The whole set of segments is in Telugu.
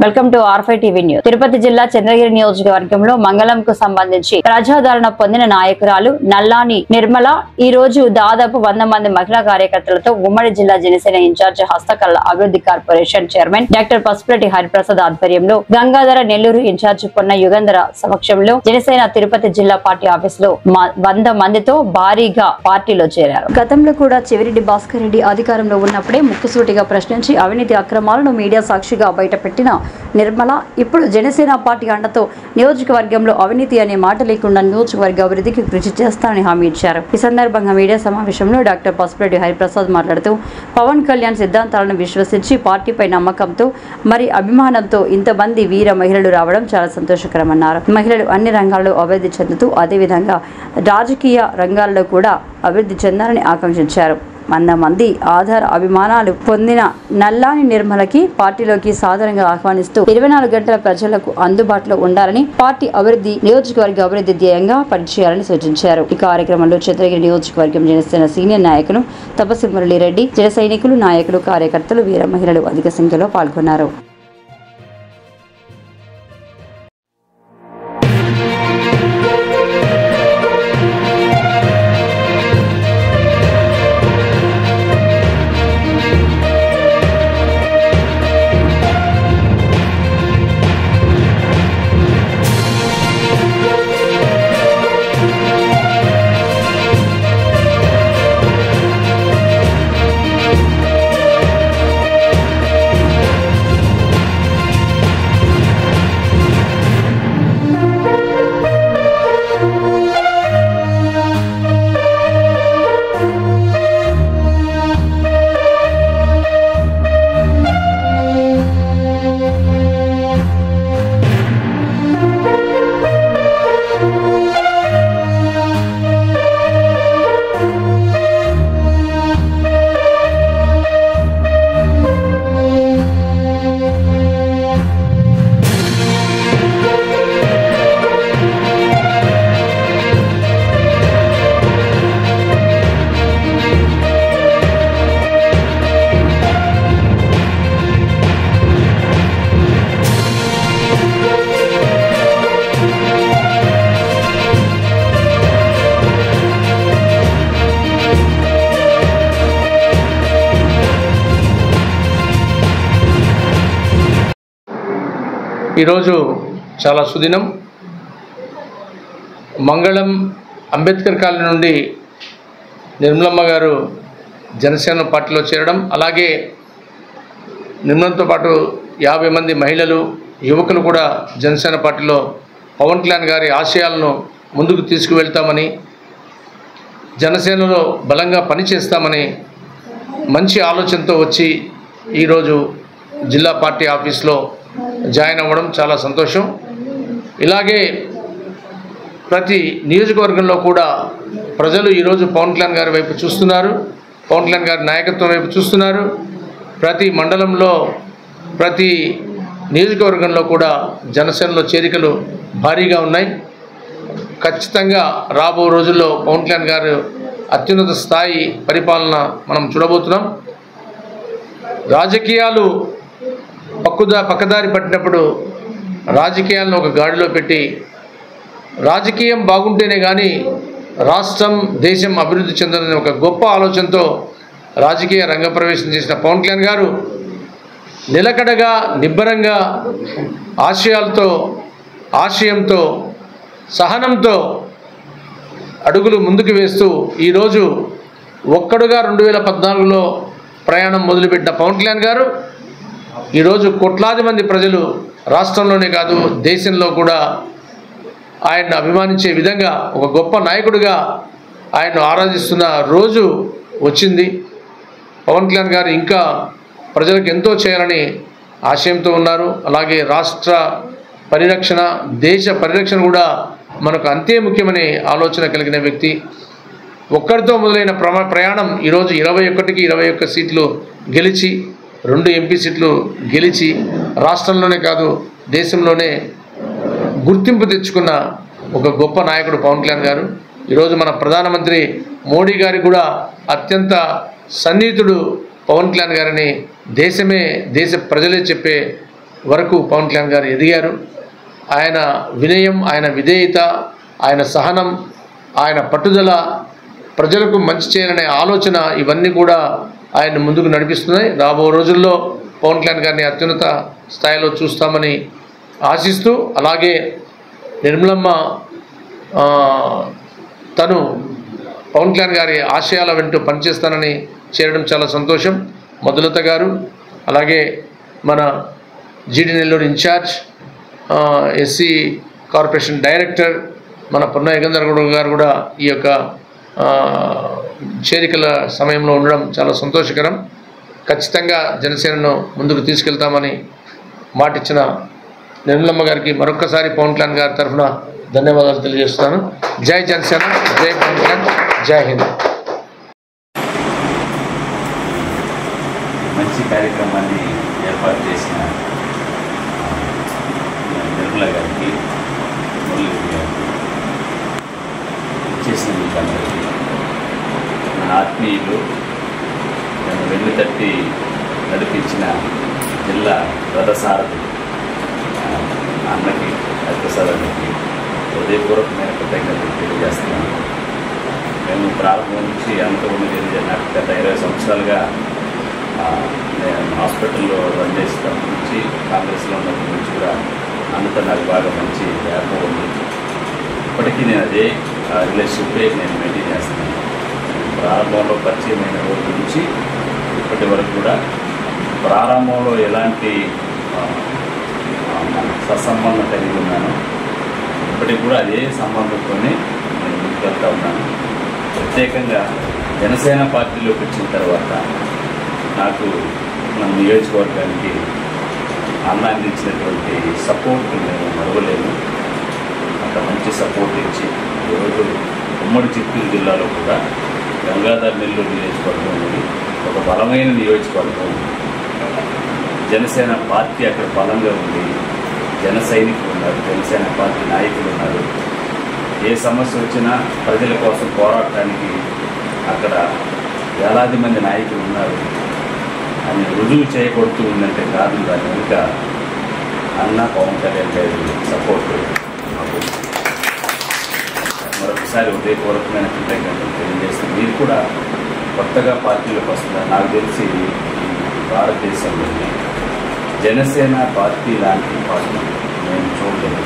Welcome to R5 TV news. Tirupati జిల్లా చంద్రగిరి నియోజకవర్గంలో మంగళంకు సంబంధించి ప్రజాదరణ పొందిన నాయకురాలు నల్లాని నిర్మల ఈ రోజు దాదాపు 100 మంది మహిళా కార్యకర్తలతో ఉమ్మడి జిల్లా జనసేన ఇన్ఛార్జ్ హస్తకళ అభివృద్ధి corporation chairman doctor Pasupuletti Hariprasad ఆధ్వర్యంలో గంగాధర నెల్లూరు ఇన్ఛార్జ్ పొన్న యుగంధర సమక్షంలో జనసేన తిరుపతి జిల్లా పార్టీ ఆఫీసులో 100 మందితో భారీగా పార్టీలో చేరారు. గతంలో కూడా చెవిరెడ్డి భాస్కర్ రెడ్డి అధికారంలో ఉన్నప్పుడే ముక్కుసూటిగా ప్రశ్నించి అవినీతి అక్రమాలను మీడియా సాక్షిగా బయటపెట్టిన నిర్మల ఇప్పుడు జనసేన పార్టీ అండతో నియోజకవర్గంలో అవినీతి అనే మాట లేకుండా నియోజకవర్గ అభివృద్ధికి కృషి చేస్తానని హామీ ఇచ్చారు. ఈ సందర్భంగా మీడియా సమావేశంలో డాక్టర్ పసుపులెట్టి హరిప్రసాద్ మాట్లాడుతూ పవన్ కళ్యాణ్ సిద్ధాంతాలను విశ్వసించి పార్టీపై నమ్మకంతో మరి అభిమానంతో ఇంతమంది వీర మహిళలు రావడం చాలా సంతోషకరమన్నారు. మహిళలు అన్ని రంగాల్లో అభివృద్ధి చెందుతూ అదేవిధంగా రాజకీయ రంగాల్లో కూడా అభివృద్ధి చెందాలని ఆకాంక్షించారు. 100 మంది ఆధార అభిమానాలు పొందిన నల్లాని నిర్మలకి పార్టీలోకి సాధారణంగా ఆహ్వానిస్తూ 24 గంటల ప్రజలకు అందుబాటులో ఉండాలని పార్టీ అభివృద్ధి నియోజకవర్గ అభివృద్ధి ధ్యేయంగా పనిచేయాలని సూచించారు. ఈ కార్యక్రమంలో చంద్రగిరి నియోజకవర్గం జనసేన సీనియర్ నాయకులు తపసి మురళీరెడ్డి, జన సైనికులు, నాయకులు, కార్యకర్తలు, వీర మహిళలు అధిక సంఖ్యలో పాల్గొన్నారు. ఈరోజు చాలా సుదినం. మంగళం అంబేద్కర్ కాలనీ నుండి నిర్మలమ్మ గారు జనసేన పార్టీలో చేరడం, అలాగే నిర్మలంతో పాటు 50 మంది మహిళలు, యువకులు కూడా జనసేన పార్టీలో పవన్ కళ్యాణ్ గారి ఆశయాలను ముందుకు తీసుకువెళ్తామని, జనసేనలో బలంగా పనిచేస్తామని మంచి ఆలోచనతో వచ్చి ఈరోజు జిల్లా పార్టీ ఆఫీస్లో జాయిన్ అవ్వడం చాలా సంతోషం. ఇలాగే ప్రతి నియోజకవర్గంలో కూడా ప్రజలు ఈరోజు పవన్ కళ్యాణ్ గారి వైపు చూస్తున్నారు, పవన్ కళ్యాణ్ గారి నాయకత్వం వైపు చూస్తున్నారు. ప్రతి మండలంలో, ప్రతి నియోజకవర్గంలో కూడా జనసేనలో చేరికలు భారీగా ఉన్నాయి. ఖచ్చితంగా రాబో రోజుల్లో పవన్ కళ్యాణ్ గారు అత్యున్నత స్థాయి పరిపాలన మనం చూడబోతున్నాం. రాజకీయాలు పక్కదారి పట్టినప్పుడు రాజకీయాలను ఒక గాడిలో పెట్టి, రాజకీయం బాగుంటేనే కానీ రాష్ట్రం, దేశం అభివృద్ధి చెందాలని ఒక గొప్ప ఆలోచనతో రాజకీయ రంగప్రవేశం చేసిన పవన్ కళ్యాణ్ గారు నిలకడగా, నిబ్బరంగా, ఆశయంతో, సహనంతో అడుగులు ముందుకు వేస్తూ ఈరోజు ఒక్కడుగా 2014లో ప్రయాణం మొదలుపెట్టిన పవన్ కళ్యాణ్ గారు ఈరోజు కోట్లాది మంది ప్రజలు రాష్ట్రంలోనే కాదు దేశంలో కూడా ఆయన్ను అభిమానించే విధంగా ఒక గొప్ప నాయకుడిగా ఆయన్ను ఆరాధిస్తున్న రోజు వచ్చింది. పవన్ కళ్యాణ్ గారు ఇంకా ప్రజలకు ఎంతో చేయాలని ఆశయంతో ఉన్నారు. అలాగే రాష్ట్ర పరిరక్షణ, దేశ పరిరక్షణ కూడా మనకు అంతే ముఖ్యమనే ఆలోచన కలిగిన వ్యక్తి. ఒక్కడితో మొదలైన ప్రయాణం ఈరోజు 21కి 21 సీట్లు గెలిచి, 2 ఎంపీ సీట్లు గెలిచి రాష్ట్రంలోనే కాదు దేశంలోనే గుర్తింపు తెచ్చుకున్న ఒక గొప్ప నాయకుడు పవన్ కళ్యాణ్ గారు. ఈరోజు మన ప్రధానమంత్రి మోడీ గారికి కూడా అత్యంత సన్నిహితుడు పవన్ కళ్యాణ్ గారిని దేశ ప్రజలే చెప్పే వరకు పవన్ కళ్యాణ్ గారు ఎదిగారు. ఆయన వినయం, ఆయన విధేయత, ఆయన సహనం, ఆయన పట్టుదల, ప్రజలకు మంచి చేయాలనే ఆలోచన ఇవన్నీ కూడా ఆయన ముందుకు నడిపిస్తున్నాయి. రాబో రోజుల్లో పవన్ కళ్యాణ్ గారిని అత్యున్నత స్థాయిలో చూస్తామని ఆశిస్తూ, అలాగే నిర్మలమ్మ తను పవన్ కళ్యాణ్ గారి ఆశయాల వెంట పనిచేస్తానని చేరడం చాలా సంతోషం. మధులత గారు, అలాగే మన GD Nellore incharge, SC corporation director మన పొన్న యుగంధర్ గారు కూడా ఈ యొక్క చేరికల సమయంలో ఉండడం చాలా సంతోషకరం. ఖచ్చితంగా జనసేనను ముందుకు తీసుకెళ్తామని మాటిచ్చిన నిర్మలమ్మ గారికి మరొక్కసారి పవన్ కళ్యాణ్ గారి తరఫున ధన్యవాదాలు తెలియజేస్తాను. జై జనసేన, జై పవన్ కళ్యాణ్, జై హింద్. మంచి కార్యక్రమాన్ని ఏర్పాటు చేసిన నిర్మల గారికి, మురళి గారికి, చేసిన మీకందరికీ, నా ఆత్మీయులు, నన్ను వెన్ను తట్టి నడిపించిన జిల్లా రథసారథి అన్నకి, హరిప్రసాద్ అన్నకి హృదయపూర్వకమైన కృతజ్ఞతలు తెలియజేస్తున్నాను. మేము ప్రారంభం నుంచి అన్నతో ఉన్నది నాకు గత 20 సంవత్సరాలుగా నేను హాస్పిటల్లో రన్ చేసినప్పటి నుంచి, కాంగ్రెస్లో ఉన్నప్పటి నుంచి కూడా అన్నతో నాకు బాగా మంచి వ్యాపం ఉంది. ఇప్పటికీ నేను అదే రిలేషన్షిప్ నేను మెయింటైన్ చేస్తున్నాను. ప్రారంభంలో పరిచయమైన రోజు నుంచి ఇప్పటి వరకు కూడా ప్రారంభంలో ఎలాంటి సత్సంబంధం కలిగి ఉన్నాను, ఇప్పటికి కూడా అదే సంబంధంతోనే నేను ముందుకెళ్తా ఉన్నాను. ప్రత్యేకంగా జనసేన పార్టీలోకి వచ్చిన తర్వాత నాకు మన నియోజకవర్గానికి అన్న అందించినటువంటి సపోర్ట్ నేను మరవలేను. అంత మంచి సపోర్ట్ ఇచ్చి ఈరోజు ఉమ్మడి చిత్తూరు జిల్లాలో కూడా గంగాధర్ నెల్లూరు నియోజకవర్గం అనేది ఒక బలమైన నియోజకవర్గం. జనసేన పార్టీ అక్కడ బలంగా ఉంది, జన సైనికులు ఉన్నారు, జనసేన పార్టీ నాయకులు ఉన్నారు. ఏ సమస్య వచ్చినా ప్రజల కోసం పోరాడటానికి అక్కడ వేలాది మంది నాయకులు ఉన్నారు అని రుజువు చేయకూడుతూ ఉందంటే కారణం దాని వెనుక అన్న పవన్ కళ్యాణ్ గారి సపోర్ట్. మరొకసారి హృదయపూర్వకమైన కృతజ్ఞతలు తెలియజేస్తూ, మీరు కూడా కొత్తగా పార్టీలోకి వస్తున్నారు. నాకు తెలిసి భారతదేశంలోనే జనసేన పార్టీ లాంటి పార్టీ నేను చూడలేదు.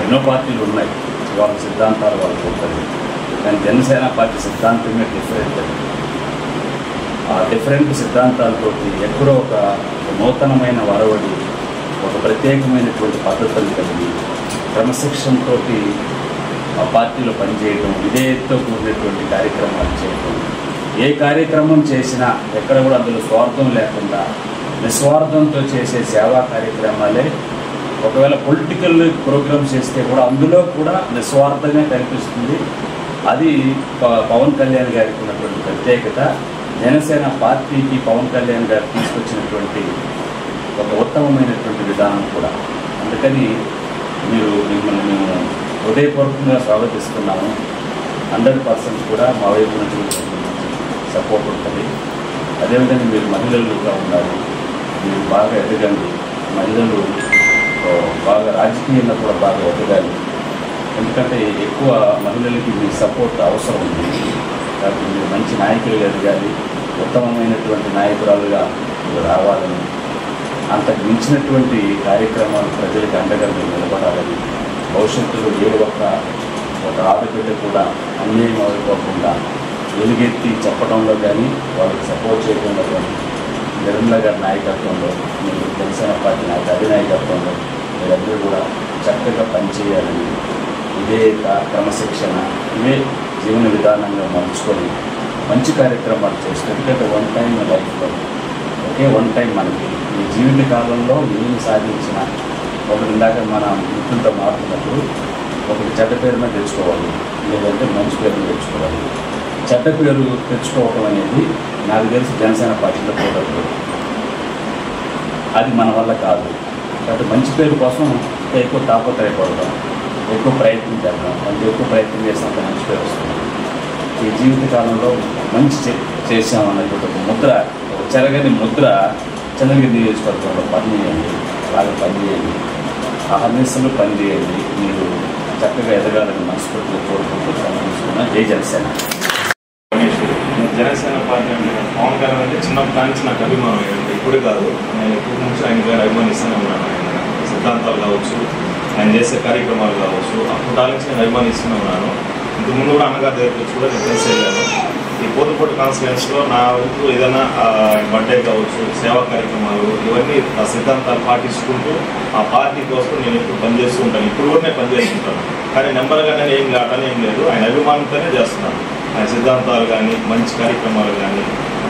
ఎన్నో పార్టీలు ఉన్నాయి, వాళ్ళ సిద్ధాంతాలు వాళ్ళకు ఉంటుంది, కానీ జనసేన పార్టీ సిద్ధాంతమే డిఫరెంట్. ఆ డిఫరెంట్ సిద్ధాంతాలతో ఎక్కడో ఒక నూతనమైన వరవడి, ఒక ప్రత్యేకమైనటువంటి పద్ధతులు కలిగి క్రమశిక్షణతో ఆ పార్టీలో పనిచేయడం, విధేయతతో కూడినటువంటి కార్యక్రమాలు చేయడం. ఏ కార్యక్రమం చేసినా ఎక్కడ కూడా అందులో స్వార్థం లేకుండా నిస్వార్థంతో చేసే సేవా కార్యక్రమాలే. ఒకవేళ పొలిటికల్ ప్రోగ్రామ్స్ చేస్తే కూడా అందులో కూడా నిస్వార్థంగా కనిపిస్తుంది. అది పవన్ కళ్యాణ్ గారికి ఉన్నటువంటి ప్రత్యేకత. జనసేన పార్టీకి పవన్ కళ్యాణ్ గారు తీసుకొచ్చినటువంటి ఒక ఉత్తమమైనటువంటి విధానం కూడా. అందుకని మిమ్మల్ని మేము హృదయపూర్వకంగా స్వాగతిస్తున్నాము. 100% కూడా మా వైపు నుంచి సపోర్ట్ ఉంటుంది. అదేవిధంగా మీరు మహిళలుగా ఉన్నారు, మీరు బాగా ఎదగండి. మహిళలు బాగా రాజకీయంగా కూడా బాగా ఎదగాలి. ఎందుకంటే ఎక్కువ మహిళలకి మీ సపోర్ట్ అవసరం ఉంది. కాబట్టి మీరు మంచి నాయకులుగా ఎదగాలి, ఉత్తమమైనటువంటి నాయకురాలుగా మీరు రావాలని, అంతకు మించినటువంటి కార్యక్రమాలు ప్రజలకు అండగా మీరు నిలబడాలని, భవిష్యత్తులో ఏ ఒక ఆడబిడ్డ కూడా అన్యాయం అయిపోకుండా వెలుగెత్తి చెప్పడంలో కానీ, వాళ్ళకి సపోర్ట్ చేయడంలో కానీ నిర్మల గారి నాయకత్వంలో, మీరు జనసేన పార్టీ అధినాయకత్వంలో మీరందరూ కూడా చక్కగా పనిచేయాలని, ఇదే క్రమశిక్షణ, ఇవే జీవన విధానంగా మలుచుకొని మంచి కార్యక్రమాలు చేస్తే, ఎందుకంటే వన్ టైం లైఫ్లో వన్ టైం మనకి ఈ జీవిత కాలంలో ఏమి సాధించిన ఒకటి ఇందాక మన మిత్రులతో మాట్లాడినప్పుడు ఒకటి చెడ్డ పేరున తెచ్చుకోవాలి, లేదంటే మంచి పేరును తెచ్చుకోవాలి. చెడ్డ పేరు తెచ్చుకోవటం అనేది నాకు తెలిసి జనసేన పార్టీలో కూడదు. అది మన వల్ల కాదు. కాబట్టి మంచి పేరు కోసం ఎక్కువ తాపత్రయపడదాం, ఎక్కువ ప్రయత్నం చేద్దాం. అంటే ఎక్కువ ప్రయత్నం చేసినంత మంచి పేరు వస్తుంది. ఈ జీవితకాలంలో మంచి చేసామన్నటువంటి ఒక ముద్ర, ఒక చెరగని ముద్ర చంద్రగిరి నియోజకవర్గంలో పనిచేయండి. బాగా పనిచేయండి, అహర్నిశలు పనిచేయండి, మీరు చక్కగా ఎదగాలని మనస్ఫూర్తిగా కోరుకుంటూ సమర్పిస్తున్నా. జై జనసేన. జనసేన పార్టీ అంటే పవన్ కళ్యాణ్ అంటే చిన్నప్పటి నుంచి నాకు అభిమానం అయ్యింది. ఇప్పుడు కాదు, నేను ఇప్పుడు నుంచి ఆయన గారు అభిమానిస్తూనే ఉన్నాను. ఆయన సిద్ధాంతాలు కావచ్చు, ఆయన చేసే కార్యక్రమాలు కావచ్చు, అప్పటి నుంచి నేను అభిమానిస్తూనే ఉన్నాను. ఇంతకుముందు కూడా అన్నగారి దగ్గర కూడా నేను కలిసి వెళ్ళాను. ఈ పోతుపోటు కాన్స్టిట్యుయెన్సీలో నా వంతు ఏదైనా బర్త్డే కావచ్చు, సేవా కార్యక్రమాలు, ఇవన్నీ ఆ సిద్ధాంతాలు పాటించుకుంటూ ఆ పార్టీ కోసం నేను ఇప్పుడు పనిచేస్తూ ఉంటాను. ఇప్పుడు కూడా నేను పనిచేస్తుంటాను. కానీ నెంబర్గా నేను ఏం కావటానే ఏం లేదు, ఆయన అభిమానంతోనే చేస్తున్నాను. ఆయన సిద్ధాంతాలు కానీ, మంచి కార్యక్రమాలు కానీ,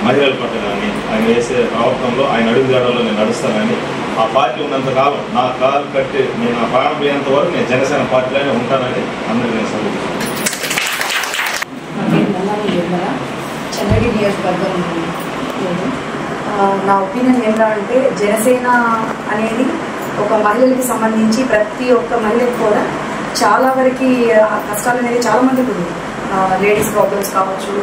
మహిళల పట్ల కానీ, ఆయన వేసే ప్రవర్తనలో ఆయన అడుగుజాడల్లో నేను నడుస్తానని, ఆ పార్టీ ఉన్నంత కాలం నా కాలు కట్టి నేను ఆ ప్రాణం పోయేంత వరకు నేను జనసేన పార్టీలోనే ఉంటానని అందరికీ నేను సూచిస్తున్నాను. చంద్రగిరి నియోజకవర్గం. నా ఒపీనియన్ ఏంటంటే అంటే జనసేన అనేది ఒక మహిళలకి సంబంధించి ప్రతి ఒక్క మహిళకి కూడా చాలా వరకు కష్టాలు అనేది చాలా మందికి ఉంది. లేడీస్ ప్రాబ్లమ్స్ కావచ్చు,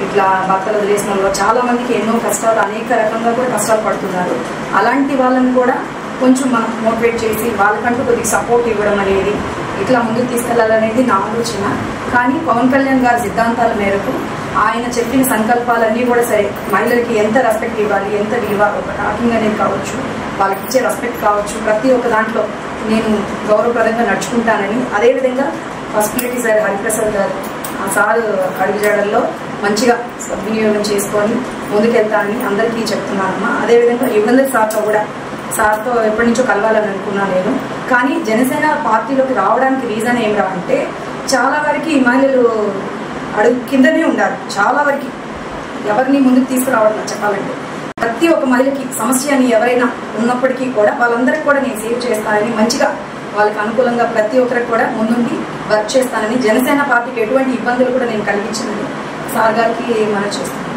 ఇట్లా భర్తలు వదిలేసిన వాళ్ళు చాలా మందికి ఎన్నో కష్టాలు, అనేక రకంగా కూడా కష్టాలు పడుతున్నారు. అలాంటి వాళ్ళని కూడా కొంచెం మనం మోటివేట్ చేసి వాళ్ళకంటూ కొద్దిగా సపోర్ట్ ఇవ్వడం అనేది, ఇట్లా ముందుకు తీసుకెళ్లాలనేది నా ఆలోచన. కానీ పవన్ కళ్యాణ్ గారి సిద్ధాంతాల మేరకు ఆయన చెప్పిన సంకల్పాలన్నీ కూడా సరే, మహిళలకి ఎంత రెస్పెక్ట్ ఇవ్వాలి, ఎంత విలువ, ఒక టాకింగ్ అనేది కావచ్చు, వాళ్ళకి ఇచ్చే రెస్పెక్ట్ కావచ్చు, ప్రతి ఒక్క దాంట్లో నేను గౌరవప్రదంగా నడుచుకుంటానని, అదేవిధంగా ఫస్టిలిటీ సార్ హరిప్రసాద్ గారు ఆ సార్ అడుగుజాడల్లో మంచిగా సద్వినియోగం చేసుకొని ముందుకెళ్తానని అందరికీ చెప్తున్నానమ్మా. అదేవిధంగా యుగంధర్ సార్తో ఎప్పటి నుంచో కలవాలని అనుకున్నా నేను. కానీ జనసేన పార్టీలోకి రావడానికి రీజన్ ఏమిరా అంటే, చాలా వరకు మహిళలు అడుగు కిందనే ఉండాలి. చాలా వరకు ఎవరిని ముందుకు తీసుకురావడం చెప్పాలంటే, ప్రతి ఒక్క మహిళకి సమస్య అని ఎవరైనా ఉన్నప్పటికీ కూడా వాళ్ళందరికీ కూడా నేను సేవ్ చేస్తానని, మంచిగా వాళ్ళకి అనుకూలంగా ప్రతి ఒక్కరికి కూడా ముందుండి వర్క్ చేస్తానని, జనసేన పార్టీకి ఎటువంటి ఇబ్బందులు కూడా నేను కలిగించిందని సార్ గారికి మనం చేస్తాను.